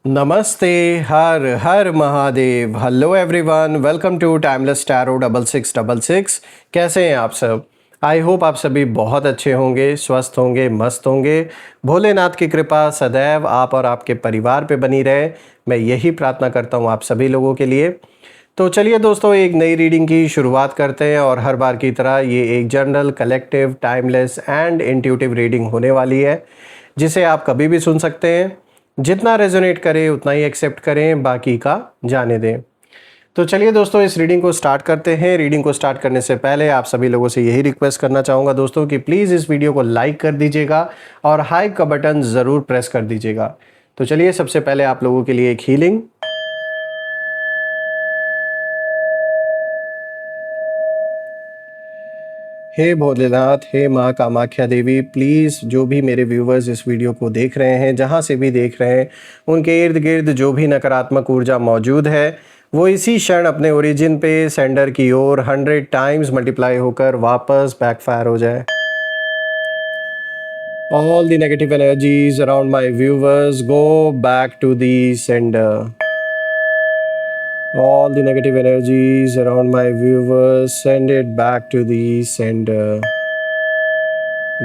नमस्ते। हर हर Mahadev. Hello everyone, welcome to Timeless Tarot 6666। कैसे हैं आप सब? आई होप आप सभी बहुत अच्छे होंगे, स्वस्थ होंगे, मस्त होंगे। भोलेनाथ की कृपा सदैव आप और आपके परिवार पे बनी रहे, मैं यही प्रार्थना करता हूँ आप सभी लोगों के लिए। तो चलिए दोस्तों, एक नई रीडिंग की शुरुआत करते हैं और हर बार की तरह ये एक general, collective, timeless and intuitive reading होने वाली है, जिसे आप कभी भी सुन सकते हैं। जितना रेजोनेट करे उतना ही एक्सेप्ट करें, बाकी का जाने दें। तो चलिए दोस्तों, इस रीडिंग को स्टार्ट करते हैं। रीडिंग को स्टार्ट करने से पहले आप सभी लोगों से यही रिक्वेस्ट करना चाहूँगा दोस्तों कि प्लीज़ इस वीडियो को लाइक कर दीजिएगा और हाइप का बटन ज़रूर प्रेस कर दीजिएगा। तो चलिए, सबसे पहले आप लोगों के लिए एक हीलिंग। हे भोलेनाथ, हे माँ कामाख्या देवी, प्लीज़ जो भी मेरे व्यूवर्स इस वीडियो को देख रहे हैं, जहाँ से भी देख रहे हैं, उनके इर्द गिर्द जो भी नकारात्मक ऊर्जा मौजूद है, वो इसी क्षण अपने ओरिजिन पे सेंडर की ओर 100 टाइम्स मल्टीप्लाई होकर वापस बैकफायर हो जाए। All the negative energies around my viewers go back to the sender. All the negative energies around my viewers, send it back to the sender.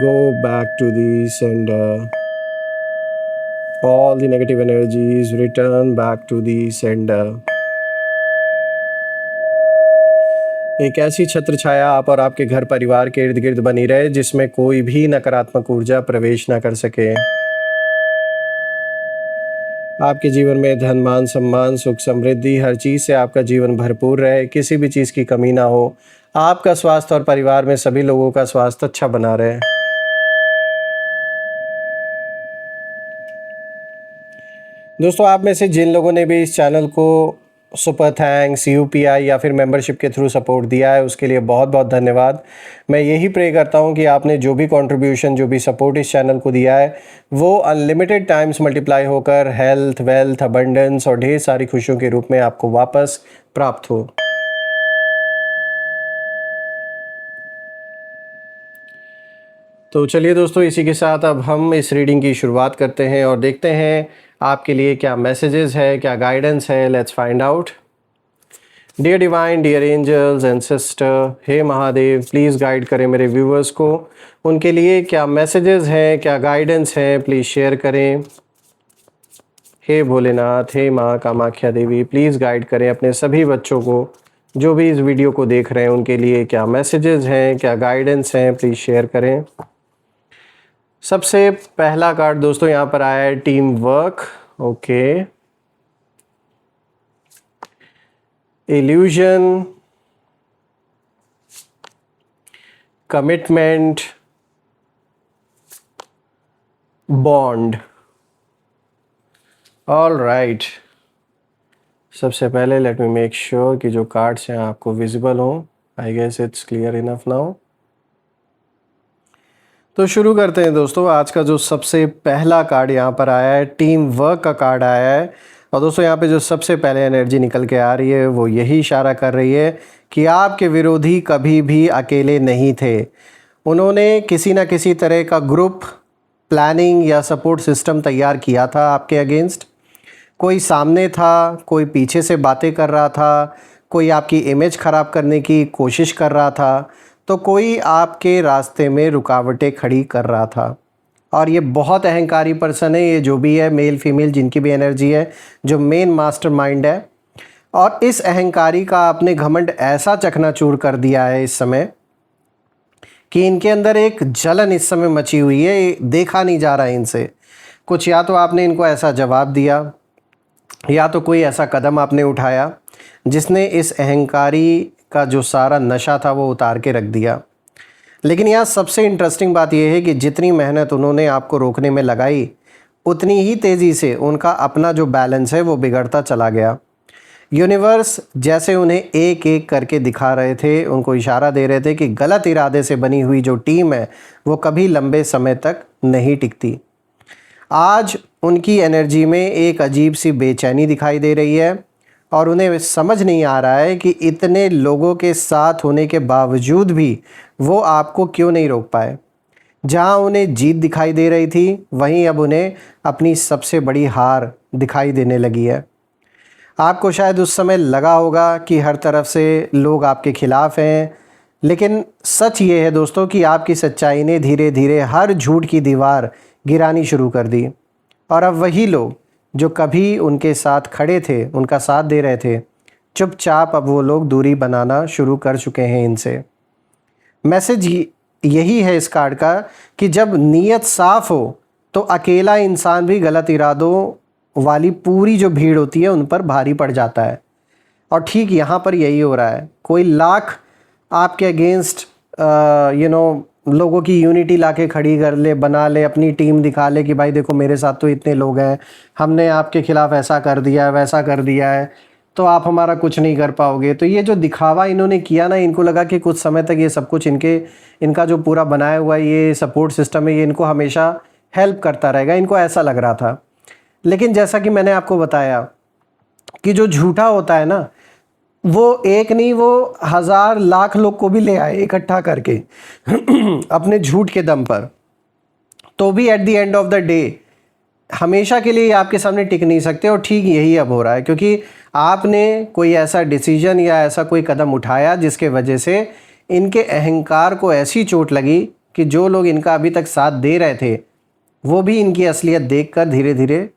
Go back to the sender. All the negative energies return back to the sender. एक ऐसी छत्र छाया आप और आपके घर परिवार के इर्द गिर्द बनी रहे, जिसमें कोई भी नकारात्मक ऊर्जा प्रवेश ना कर सके। आपके जीवन में धन, मान, सम्मान, सुख, समृद्धि, हर चीज़ से आपका जीवन भरपूर रहे, किसी भी चीज़ की कमी ना हो। आपका स्वास्थ्य और परिवार में सभी लोगों का स्वास्थ्य अच्छा बना रहे। दोस्तों, आप में से जिन लोगों ने भी इस चैनल को सुपर थैंक्स, यूपीआई या फिर मेंबरशिप के थ्रू सपोर्ट दिया है, उसके लिए बहुत बहुत धन्यवाद। मैं यही प्रे करता हूं कि आपने जो भी कंट्रीब्यूशन, जो भी सपोर्ट इस चैनल को दिया है, वो अनलिमिटेड टाइम्स मल्टीप्लाई होकर हेल्थ, वेल्थ, अबंडेंस और ढेर सारी खुशियों के रूप में आपको वापस प्राप्त हो। तो चलिए दोस्तों, इसी के साथ अब हम इस रीडिंग की शुरुआत करते हैं और देखते हैं आपके लिए क्या मैसेजेस है, क्या गाइडेंस है। Let's find out. Dear divine, dear angels and sister, हे महादेव, प्लीज़ गाइड करें मेरे व्यूवर्स को। उनके लिए क्या मैसेजेस हैं, क्या गाइडेंस है, प्लीज़ शेयर करें। हे भोलेनाथ, हे माँ कामाख्या देवी, प्लीज़ गाइड करें अपने सभी बच्चों को, जो भी इस वीडियो को देख रहे हैं, उनके लिए क्या मैसेजेस हैं, क्या गाइडेंस हैं, प्लीज़ शेयर करें। सबसे पहला कार्ड दोस्तों यहाँ पर आया है team work. Okay, illusion, commitment, bond. All right, सबसे पहले लेट मी मेक श्योर कि जो कार्ड्स हैं आपको विजिबल हों। I guess it's clear enough now. तो शुरू करते हैं दोस्तों। आज का जो सबसे पहला कार्ड यहाँ पर आया है, टीम वर्क का कार्ड आया है। और दोस्तों, यहाँ पे जो सबसे पहले एनर्जी निकल के आ रही है, वो यही इशारा कर रही है कि आपके विरोधी कभी भी अकेले नहीं थे। उन्होंने किसी ना किसी तरह का ग्रुप, प्लानिंग या सपोर्ट सिस्टम तैयार किया था आपके अगेंस्ट। कोई सामने था, कोई पीछे से बातें कर रहा था, कोई आपकी इमेज ख़राब करने की कोशिश कर रहा था, तो कोई आपके रास्ते में रुकावटें खड़ी कर रहा था। और ये बहुत अहंकारी पर्सन है, ये जो भी है, मेल फीमेल जिनकी भी एनर्जी है, जो मेन मास्टरमाइंड है। और इस अहंकारी का आपने घमंड ऐसा चकनाचूर कर दिया है इस समय कि इनके अंदर एक जलन इस समय मची हुई है, देखा नहीं जा रहा है इनसे। कुछ या तो आपने इनको ऐसा जवाब दिया, या तो कोई ऐसा कदम आपने उठाया जिसने इस अहंकारी का जो सारा नशा था वो उतार के रख दिया। लेकिन यहाँ सबसे इंटरेस्टिंग बात यह है कि जितनी मेहनत उन्होंने आपको रोकने में लगाई, उतनी ही तेज़ी से उनका अपना जो बैलेंस है वो बिगड़ता चला गया। यूनिवर्स जैसे उन्हें एक एक करके दिखा रहे थे, उनको इशारा दे रहे थे कि गलत इरादे से बनी हुई जो टीम है वो कभी लंबे समय तक नहीं टिकती। आज उनकी एनर्जी में एक अजीब सी बेचैनी दिखाई दे रही है और उन्हें समझ नहीं आ रहा है कि इतने लोगों के साथ होने के बावजूद भी वो आपको क्यों नहीं रोक पाए। जहां उन्हें जीत दिखाई दे रही थी वहीं अब उन्हें अपनी सबसे बड़ी हार दिखाई देने लगी है। आपको शायद उस समय लगा होगा कि हर तरफ से लोग आपके खिलाफ हैं, लेकिन सच ये है दोस्तों कि आपकी सच्चाई ने धीरे धीरे हर झूठ की दीवार गिरानी शुरू कर दी। और अब वही लोग जो कभी उनके साथ खड़े थे, उनका साथ दे रहे थे, चुपचाप अब वो लोग दूरी बनाना शुरू कर चुके हैं इनसे। मैसेज यही है इस कार्ड का कि जब नीयत साफ हो तो अकेला इंसान भी गलत इरादों वाली पूरी जो भीड़ होती है उन पर भारी पड़ जाता है। और ठीक यहाँ पर यही हो रहा है। कोई लाख आपके अगेंस्ट लोगों की यूनिटी लाके खड़ी कर ले, बना ले, अपनी टीम दिखा ले कि भाई देखो मेरे साथ तो इतने लोग हैं, हमने आपके खिलाफ ऐसा कर दिया है, वैसा कर दिया है, तो आप हमारा कुछ नहीं कर पाओगे। तो ये जो दिखावा इन्होंने किया ना, इनको लगा कि कुछ समय तक ये सब कुछ इनका जो पूरा बनाया हुआ ये सपोर्ट सिस्टम है ये इनको हमेशा हेल्प करता रहेगा, इनको ऐसा लग रहा था। लेकिन जैसा कि मैंने आपको बताया कि जो झूठा होता है ना, वो एक नहीं, वो हज़ार लाख लोग को भी ले आए इकट्ठा करके अपने झूठ के दम पर, तो भी at the end of the day हमेशा के लिए आपके सामने टिक नहीं सकते। और ठीक यही अब हो रहा है, क्योंकि आपने कोई ऐसा डिसीजन या ऐसा कोई कदम उठाया जिसके वजह से इनके अहंकार को ऐसी चोट लगी कि जो लोग इनका अभी तक साथ दे रहे थे वो भी इनकी असलियत देखकर धीरे धीरे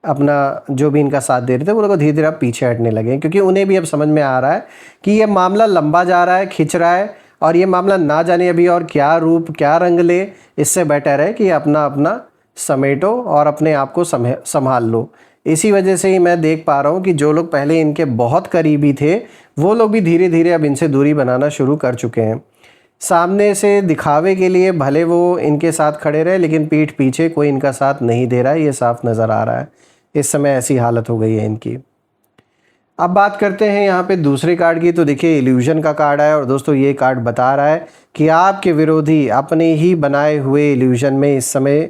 अपना जो भी इनका साथ दे रहे थे वो लोग धीरे धीरे अब पीछे हटने लगे। क्योंकि उन्हें भी अब समझ में आ रहा है कि ये मामला लंबा जा रहा है, खिंच रहा है, और ये मामला ना जाने अभी और क्या रूप क्या रंग ले। इससे बेटर है कि अपना अपना समेटो और अपने आप को संभाल लो। इसी वजह से ही मैं देख पा रहा हूँ कि जो लोग पहले इनके बहुत करीबी थे वो लोग भी धीरे धीरे अब इनसे दूरी बनाना शुरू कर चुके हैं। सामने से दिखावे के लिए भले वो इनके साथ खड़े रहे, लेकिन पीठ पीछे कोई इनका साथ नहीं दे रहा है, ये साफ नज़र आ रहा है। इस समय ऐसी हालत हो गई है इनकी। अब बात करते हैं यहाँ पे दूसरे कार्ड की। तो देखिए इल्यूजन का कार्ड है, और दोस्तों ये कार्ड बता रहा है कि आपके विरोधी अपने ही बनाए हुए इल्यूजन में इस समय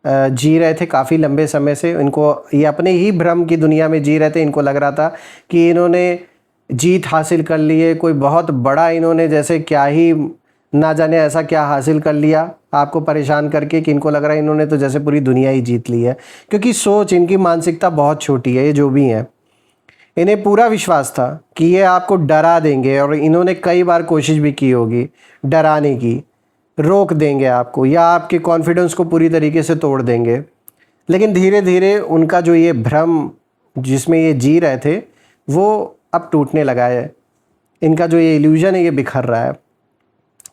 जी रहे थे काफ़ी लंबे समय से। इनको ये अपने ही भ्रम की दुनिया में जी रहे थे। इनको लग रहा था कि इन्होंने जीत हासिल कर ली है, कोई बहुत बड़ा इन्होंने जैसे क्या ही ना जाने ऐसा क्या हासिल कर लिया आपको परेशान करके, कि इनको लग रहा है इन्होंने तो जैसे पूरी दुनिया ही जीत ली है। क्योंकि सोच इनकी मानसिकता बहुत छोटी है। ये जो भी हैं इन्हें पूरा विश्वास था कि ये आपको डरा देंगे, और इन्होंने कई बार कोशिश भी की होगी डराने की, रोक देंगे आपको या आपके कॉन्फिडेंस को पूरी तरीके से तोड़ देंगे। लेकिन धीरे धीरे उनका जो ये भ्रम जिसमें ये जी रहे थे वो अब टूटने लगा है। इनका जो ये इल्यूजन है ये बिखर रहा है।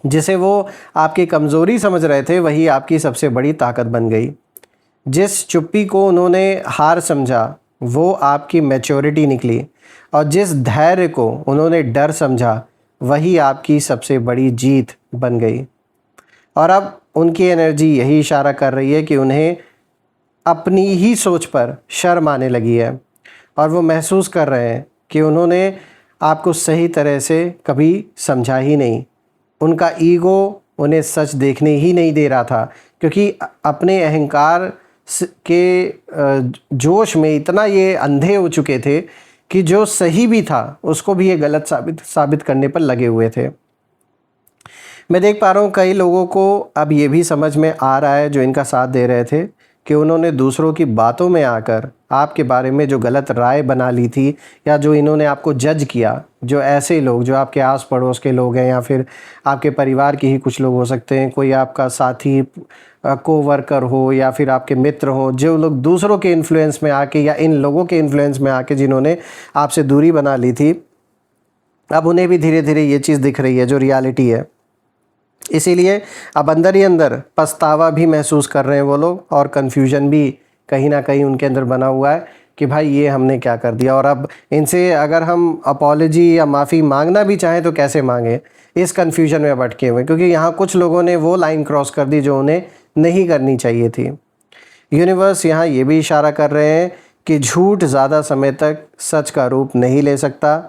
जिसे वो आपकी कमज़ोरी समझ रहे थे वही आपकी सबसे बड़ी ताकत बन गई। जिस चुप्पी को उन्होंने हार समझा वो आपकी मैच्योरिटी निकली, और जिस धैर्य को उन्होंने डर समझा वही आपकी सबसे बड़ी जीत बन गई। और अब उनकी एनर्जी यही इशारा कर रही है कि उन्हें अपनी ही सोच पर शर्म आने लगी है, और वो महसूस कर रहे हैं कि उन्होंने आपको सही तरह से कभी समझा ही नहीं। उनका ईगो उन्हें सच देखने ही नहीं दे रहा था, क्योंकि अपने अहंकार के जोश में इतना ये अंधे हो चुके थे कि जो सही भी था उसको भी ये गलत साबित करने पर लगे हुए थे। मैं देख पा रहा हूँ कई लोगों को अब ये भी समझ में आ रहा है जो इनका साथ दे रहे थे कि उन्होंने दूसरों की बातों में आकर आपके बारे में जो गलत राय बना ली थी, या जो इन्होंने आपको जज किया, जो ऐसे लोग जो आपके आस पड़ोस के लोग हैं या फिर आपके परिवार के ही कुछ लोग हो सकते हैं, कोई आपका साथी कोवर्कर हो या फिर आपके मित्र हो, जो लोग दूसरों के इन्फ्लुएंस में आके या इन लोगों के इन्फ्लुएंस में आके जिन्होंने आपसे दूरी बना ली थी, अब उन्हें भी धीरे धीरे ये चीज़ दिख रही है जो रियलिटी है। इसीलिए अब अंदर ही अंदर पछतावा भी महसूस कर रहे हैं वो लोग, और कन्फ्यूजन भी कहीं ना कहीं उनके अंदर बना हुआ है कि भाई ये हमने क्या कर दिया। और अब इनसे अगर हम अपॉलॉजी या माफ़ी मांगना भी चाहें तो कैसे मांगे, इस कन्फ्यूजन में भटके हुए, क्योंकि यहाँ कुछ लोगों ने वो लाइन क्रॉस कर दी जो उन्हें नहीं करनी चाहिए थी। यूनिवर्स यहाँ ये भी इशारा कर रहे हैं कि झूठ ज़्यादा समय तक सच का रूप नहीं ले सकता।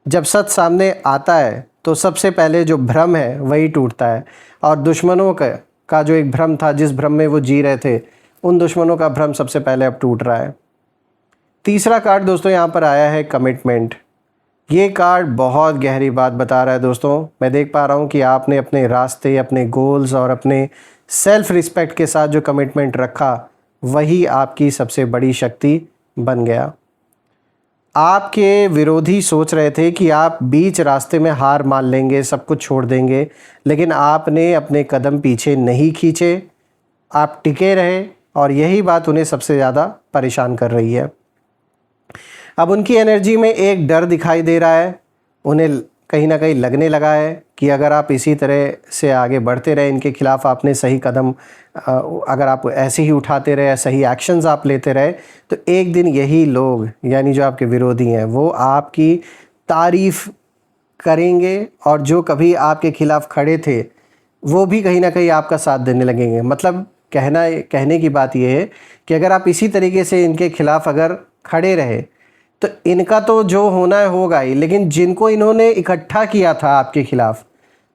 जब सच सामने आता है तो सबसे पहले जो भ्रम है वही टूटता है, और दुश्मनों का जो एक भ्रम था, जिस भ्रम में वो जी रहे थे, उन दुश्मनों का भ्रम सबसे पहले अब टूट रहा है। तीसरा कार्ड दोस्तों यहाँ पर आया है कमिटमेंट। ये कार्ड बहुत गहरी बात बता रहा है दोस्तों। मैं देख पा रहा हूँ कि आपने अपने रास्ते, अपने गोल्स और अपने सेल्फ रिस्पेक्ट के साथ जो कमिटमेंट रखा, वही आपकी सबसे बड़ी शक्ति बन गया। आपके विरोधी सोच रहे थे कि आप बीच रास्ते में हार मान लेंगे, सब कुछ छोड़ देंगे, लेकिन आपने अपने कदम पीछे नहीं खींचे, आप टिके रहे, और यही बात उन्हें सबसे ज़्यादा परेशान कर रही है। अब उनकी एनर्जी में एक डर दिखाई दे रहा है। उन्हें कहीं ना कहीं लगने लगा है कि अगर आप इसी तरह से आगे बढ़ते रहे, इनके खिलाफ आपने सही कदम अगर आप ऐसे ही उठाते रहे, सही एक्शंस आप लेते रहे, तो एक दिन यही लोग, यानी जो आपके विरोधी हैं, वो आपकी तारीफ़ करेंगे, और जो कभी आपके खिलाफ खड़े थे वो भी कहीं ना कहीं आपका साथ देने लगेंगे। मतलब कहने की बात यह है कि अगर आप इसी तरीके से इनके खिलाफ अगर खड़े रहे, तो इनका तो जो होना है होगा ही, लेकिन जिनको इन्होंने इकट्ठा किया था आपके खिलाफ,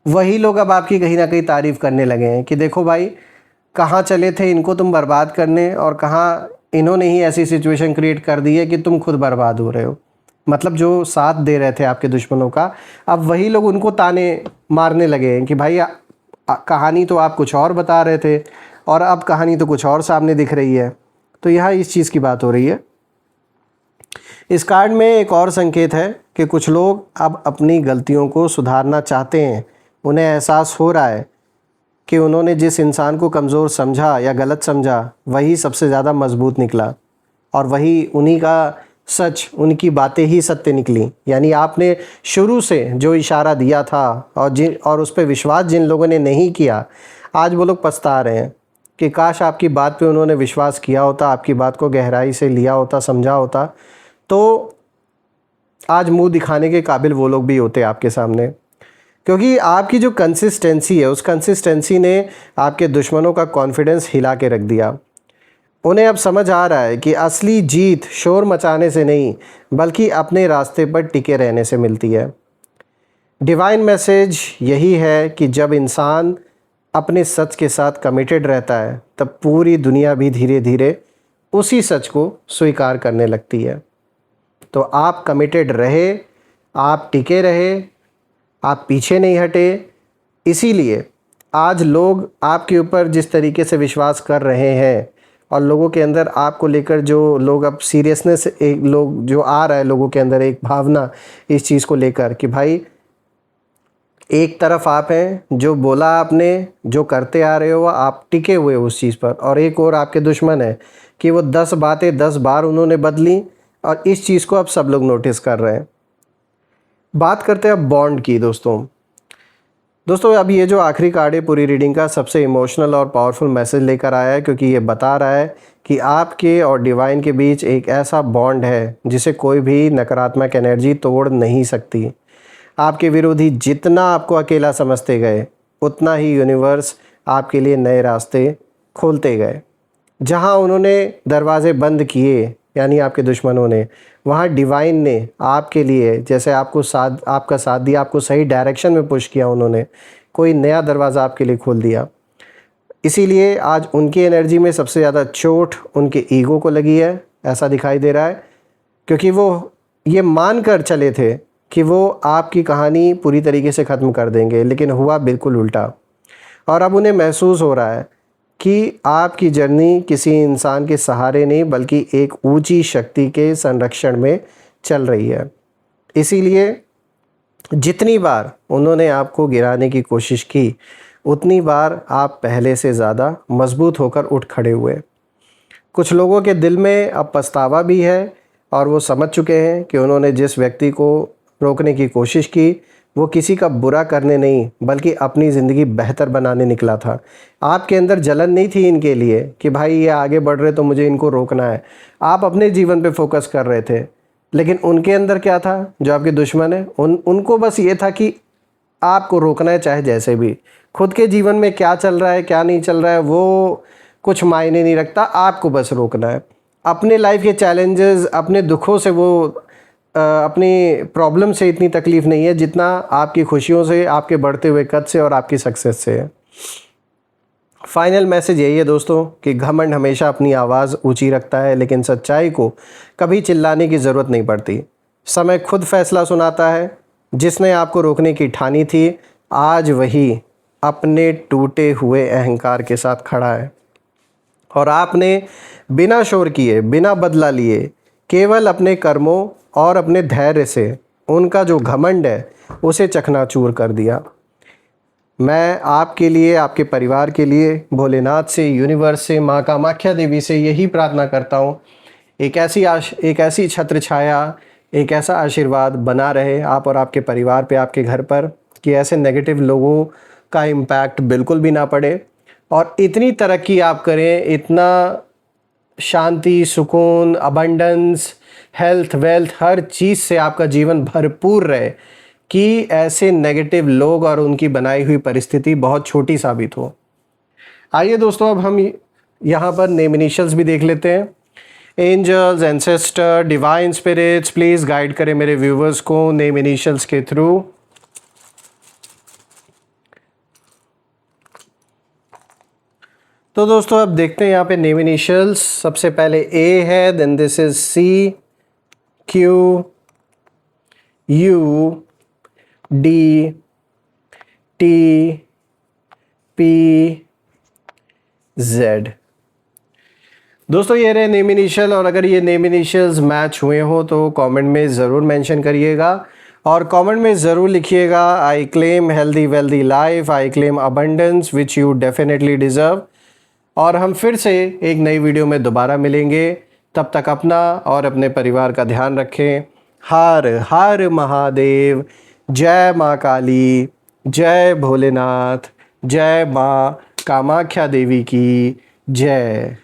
वही लोग अब आपकी कहीं ना कहीं तारीफ़ करने लगे हैं कि देखो भाई, कहाँ चले थे इनको तुम बर्बाद करने, और कहाँ इन्होंने ही ऐसी सिचुएशन क्रिएट कर दी है कि तुम खुद बर्बाद हो रहे हो। मतलब जो साथ दे रहे थे आपके दुश्मनों का, अब वही लोग उनको ताने मारने लगे हैं कि भाई कहानी तो आप कुछ और बता रहे थे, और अब कहानी तो कुछ और सामने दिख रही है। तो यहाँ इस चीज़ की बात हो रही है। इस कार्ड में एक और संकेत है कि कुछ लोग अब अपनी गलतियों को सुधारना चाहते हैं। उन्हें एहसास हो रहा है कि उन्होंने जिस इंसान को कमज़ोर समझा या गलत समझा, वही सबसे ज़्यादा मजबूत निकला, और वही उन्हीं का सच, उनकी बातें ही सत्य निकली। यानी आपने शुरू से जो इशारा दिया था और उस पर विश्वास जिन लोगों ने नहीं किया, आज वो लोग पछता रहे हैं कि काश आपकी बात पे उन्होंने विश्वास किया होता, आपकी बात को गहराई से लिया होता, समझा होता, तो आज मुंह दिखाने के काबिल वो लोग भी होते आपके सामने। क्योंकि आपकी जो कंसिस्टेंसी है, उस कंसिस्टेंसी ने आपके दुश्मनों का कॉन्फिडेंस हिला के रख दिया। उन्हें अब समझ आ रहा है कि असली जीत शोर मचाने से नहीं, बल्कि अपने रास्ते पर टिके रहने से मिलती है। डिवाइन मैसेज यही है कि जब इंसान अपने सच के साथ कमिटेड रहता है, तब पूरी दुनिया भी धीरे धीरे उसी सच को स्वीकार करने लगती है। तो आप कमिटेड रहे, आप टिके रहे, आप पीछे नहीं हटे। इसीलिए आज लोग आपके ऊपर जिस तरीके से विश्वास कर रहे हैं, और लोगों के अंदर आपको लेकर जो लोग अब सीरियसनेस, एक लोग जो आ रहा है लोगों के अंदर, एक भावना इस चीज़ को लेकर कि भाई एक तरफ आप हैं, जो बोला आपने, जो करते आ रहे हो आप टिके हुए हो उस चीज़ पर, और एक और आपके दुश्मन है कि वो 10 बातें 10 बार उन्होंने बदली, और इस चीज़ को अब सब लोग नोटिस कर रहे हैं। बात करते हैं अब बॉन्ड की। दोस्तों अब ये जो आखिरी कार्ड है पूरी रीडिंग का, सबसे इमोशनल और पावरफुल मैसेज लेकर आया है, क्योंकि ये बता रहा है कि आपके और डिवाइन के बीच एक ऐसा बॉन्ड है जिसे कोई भी नकारात्मक एनर्जी तोड़ नहीं सकती। आपके विरोधी जितना आपको अकेला समझते गए, उतना ही यूनिवर्स आपके लिए नए रास्ते खोलते गए। जहाँ उन्होंने दरवाजे बंद किए, यानी आपके दुश्मनों ने, वहाँ डिवाइन ने आपके लिए, जैसे आपका साथ दिया, आपको सही डायरेक्शन में पुश किया, उन्होंने कोई नया दरवाज़ा आपके लिए खोल दिया। इसीलिए आज उनकी एनर्जी में सबसे ज़्यादा चोट उनके ईगो को लगी है, ऐसा दिखाई दे रहा है, क्योंकि वो ये मान कर चले थे कि वो आपकी कहानी पूरी तरीके से ख़त्म कर देंगे, लेकिन हुआ बिल्कुल उल्टा। और अब उन्हें महसूस हो रहा है कि आपकी जर्नी किसी इंसान के सहारे नहीं, बल्कि एक ऊंची शक्ति के संरक्षण में चल रही है। इसीलिए जितनी बार उन्होंने आपको गिराने की कोशिश की, उतनी बार आप पहले से ज़्यादा मजबूत होकर उठ खड़े हुए। कुछ लोगों के दिल में अब पछतावा भी है, और वो समझ चुके हैं कि उन्होंने जिस व्यक्ति को रोकने की कोशिश की, वो किसी का बुरा करने नहीं, बल्कि अपनी ज़िंदगी बेहतर बनाने निकला था। आपके अंदर जलन नहीं थी इनके लिए कि भाई ये आगे बढ़ रहे तो मुझे इनको रोकना है। आप अपने जीवन पे फोकस कर रहे थे, लेकिन उनके अंदर क्या था, जो आपके दुश्मन है, उनको बस ये था कि आपको रोकना है, चाहे जैसे भी। खुद के जीवन में क्या चल रहा है, क्या नहीं चल रहा है, वो कुछ मायने नहीं रखता, आपको बस रोकना है। अपने लाइफ के चैलेंजेस, अपने दुखों से वो अपनी प्रॉब्लम से इतनी तकलीफ़ नहीं है जितना आपकी खुशियों से, आपके बढ़ते हुए कद से और आपकी सक्सेस से है। फाइनल मैसेज यही है दोस्तों कि घमंड हमेशा अपनी आवाज़ ऊंची रखता है, लेकिन सच्चाई को कभी चिल्लाने की ज़रूरत नहीं पड़ती। समय खुद फैसला सुनाता है। जिसने आपको रोकने की ठानी थी, आज वही अपने टूटे हुए अहंकार के साथ खड़ा है। और आपने बिना शोर किए, बिना बदला लिए, केवल अपने कर्मों और अपने धैर्य से उनका जो घमंड है उसे चकनाचूर कर दिया। मैं आपके लिए, आपके परिवार के लिए भोलेनाथ से, यूनिवर्स से, माँ कामाख्या देवी से यही प्रार्थना करता हूँ, एक ऐसी छत्र छाया, एक ऐसा आशीर्वाद बना रहे आप और आपके परिवार पे, आपके घर पर, कि ऐसे नेगेटिव लोगों का इम्पैक्ट बिल्कुल भी ना पड़े और इतनी तरक्की आप करें, इतना शांति, सुकून, अबंडेंस, हेल्थ, वेल्थ, हर चीज़ से आपका जीवन भरपूर रहे कि ऐसे नेगेटिव लोग और उनकी बनाई हुई परिस्थिति बहुत छोटी साबित हो। आइए दोस्तों, अब हम यहाँ पर नेम इनिशियल्स भी देख लेते हैं। Angels, ancestor, divine spirits, please guide करें मेरे व्यूवर्स को नेम इनिशियल्स के थ्रू। तो दोस्तों अब देखते हैं यहाँ पे नेम इनिशियल्स। सबसे पहले ए है, then this is C, Q, U, D, T, P, Z. दोस्तों ये रहे नेम इनिशियल, और अगर ये नेम इनिशियल्स मैच हुए हो तो कमेंट में ज़रूर मेंशन करिएगा और कमेंट में ज़रूर लिखिएगा, I claim healthy wealthy life, I claim abundance which you definitely deserve. और हम फिर से एक नई वीडियो में दोबारा मिलेंगे। तब तक अपना और अपने परिवार का ध्यान रखें। हर हर महादेव। जय माँ काली, जय भोलेनाथ, जय माँ कामाख्या देवी की जय।